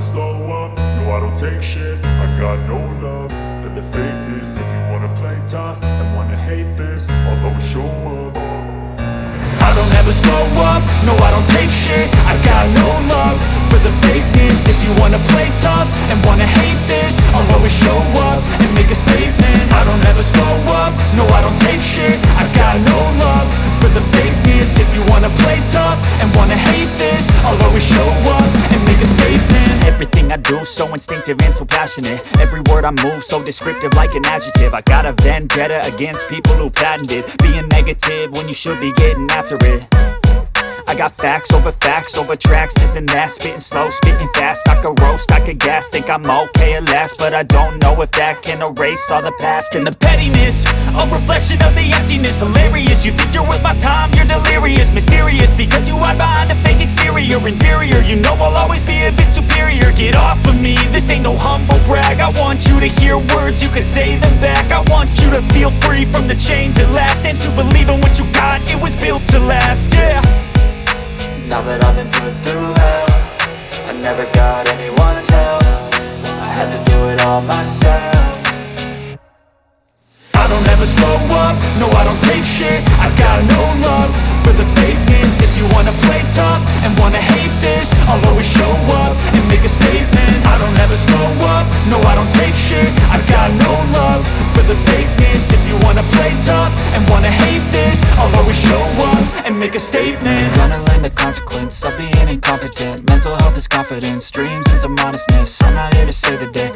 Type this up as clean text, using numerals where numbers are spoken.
slow up, no I don't take shit. I got no love for the fakeness. If you wanna play tough and wanna hate this, I'll always show up. I don't ever slow up, no I don't take shit. I got no love for the fakeness. If you wanna play tough and wanna hate this, I'll always show up and make a statement. I don't ever slow up, no I don't take shit. I got no love for the fakeness. If you wanna play tough and wanna hate this, I'll always show up and make a statement. Everything I do so instinctive and so passionate. Every word I move so descriptive like an adjective. I got a vendetta against people who patented being negative when you should be getting after it. I got facts over tracks, this and that. Spitting slow, spitting fast. I could roast, I could gas. Think I'm okay at last, but I don't know if that can erase all the past. And the pettiness, a reflection of the emptiness. Hilarious, you think you're worth my time, you're delirious. Mysterious, because you hide behind a fake exterior. Inferior, you know I'll always be a bit superior. Get off of me, this ain't no humble brag. I want you to hear words, you can say them back. I want you to feel free from the chains at last, and to believe in what you got, it was built to last, yeah. Now that I've been put through hell, I never got anyone's help. I had to do it all myself. I don't ever slow up, no I don't take shit. I got no love for the fakeness. If you wanna play tough and wanna hate this, I'll always show up and make a statement. I don't ever slow up, no I don't take shit. I got no love for the fakeness. If you wanna play tough and wanna hate this, I'll always show up and make a statement. Gonna learn the consequence of being incompetent. Mental health is confidence, dreams and some honestness. I'm not here to save the day,